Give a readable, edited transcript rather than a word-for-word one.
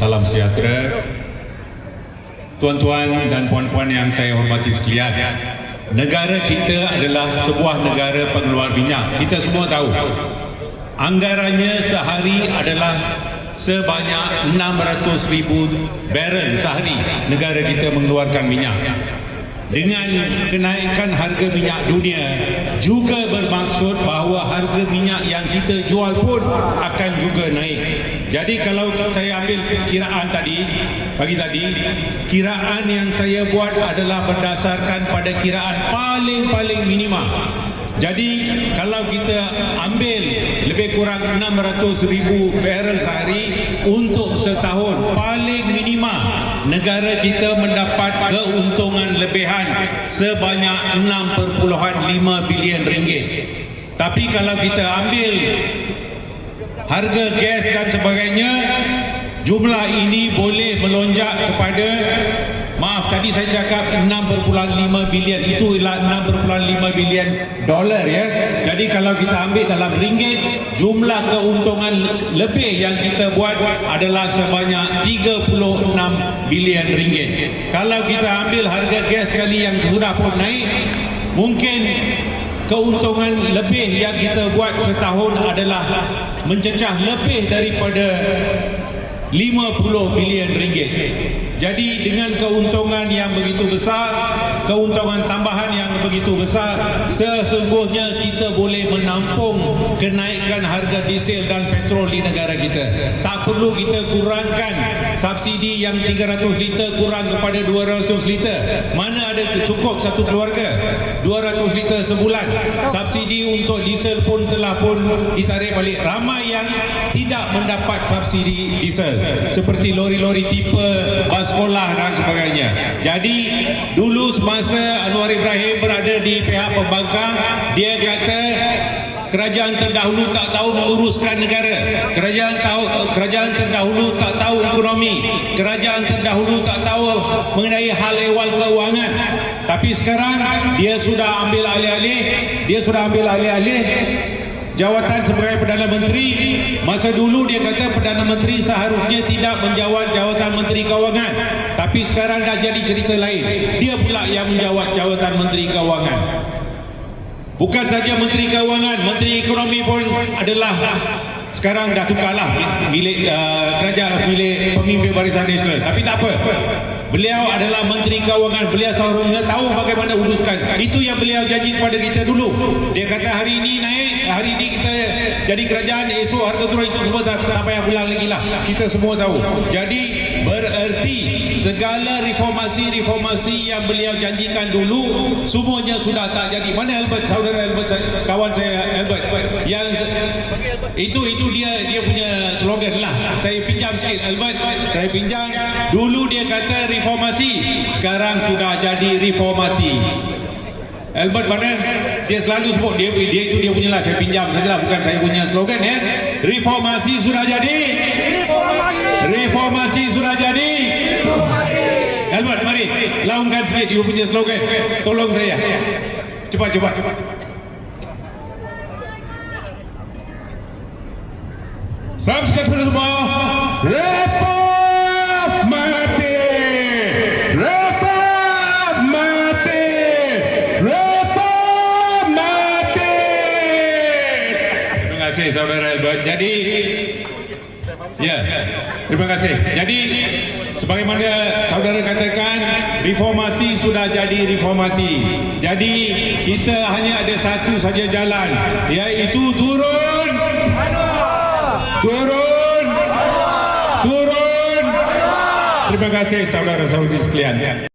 salam sejahtera. Tuan-tuan dan puan-puan yang saya hormati sekalian, negara kita adalah sebuah negara pengeluar minyak. Kita semua tahu anggarannya sehari adalah sebanyak 600,000 barrel sehari negara kita mengeluarkan minyak. Dengan kenaikan harga minyak dunia juga bermaksud bahawa harga minyak yang kita jual pun akan juga naik. Jadi kalau saya ambil kiraan pagi tadi, kiraan yang saya buat adalah berdasarkan pada kiraan paling minima. Jadi kalau kita ambil lebih kurang 600,000 barrel sehari untuk setahun, paling minima negara kita mendapat keuntungan lebihan sebanyak 6.5 bilion ringgit. Tapi kalau kita ambil harga gas dan sebagainya, jumlah ini boleh melonjak kepada, maaf tadi saya cakap 6.5 bilion, itu ialah 6.5 bilion dolar ya. Jadi kalau kita ambil dalam ringgit, jumlah keuntungan lebih yang kita buat adalah sebanyak 36 bilion ringgit. Kalau kita ambil harga gas sekali yang sudah pun naik, mungkin keuntungan lebih yang kita buat setahun adalah mencecah lebih daripada 50 bilion ringgit. Jadi dengan keuntungan yang begitu besar, keuntungan tambahan yang begitu besar, sesungguhnya kita boleh menampung kenaikan harga diesel dan petrol di negara kita. Tak perlu kita kurangkan subsidi yang 300 liter kurang kepada 200 liter. Mana ada cukup satu keluarga 200 liter sebulan. Subsidi untuk diesel pun telah ditarik balik. Ramai yang tidak mendapat subsidi diesel, seperti lori-lori tipe bas sekolah dan sebagainya. Jadi dulu semasa Anwar Ibrahim berada di pihak pembangkang, dia kata kerajaan terdahulu tak tahu menguruskan negara, kerajaan terdahulu tak tahu ekonomi, kerajaan terdahulu tak tahu mengenai hal ehwal keuangan. Tapi sekarang dia sudah ambil alih-alih jawatan sebagai Perdana Menteri. Masa dulu dia kata Perdana Menteri seharusnya tidak menjawat jawatan Menteri Kewangan, tapi sekarang dah jadi cerita lain, dia pula yang menjawat jawatan Menteri Kewangan. Bukan saja Menteri Kewangan, Menteri Ekonomi pun adalah sekarang dah tukarlah milik kerajaan, milik pemimpin Barisan Nasional. Tapi tak apa, beliau adalah Menteri Kewangan, beliau seharusnya tahu bagaimana uruskan. Itu yang beliau janji kepada kita dulu. Dia kata hari ini naik, hari ini kita jadi kerajaan, esok harga turun. Itu semua tak payah ulang lagi lah, kita semua tahu. Jadi bererti segala reformasi yang beliau janjikan dulu semuanya sudah tak jadi. Mana Albert, saudara Albert, kawan saya Albert, yang itu dia punya slogan lah. Saya pinjam sikit Albert, saya pinjam. Dulu dia kata reformasi, sekarang sudah jadi reformati. Albert mana? Dia selalu sebut, dia itu dia punya lah, saya pinjam sajalah, bukan saya punya slogan ya. Reformasi sudah jadi. Reformasi sudah jadi. Albert, mari laungkan sikit you punya slogan. Tolong saya. Cepat. Salam sejahtera semua. Reformasi. Terima kasih saudara Albert. Jadi terima kasih. Jadi sebagaimana saudara katakan, reformasi sudah jadi reformati. Jadi kita hanya ada satu saja jalan, iaitu turun. Terima kasih saudara-saudari sekalian.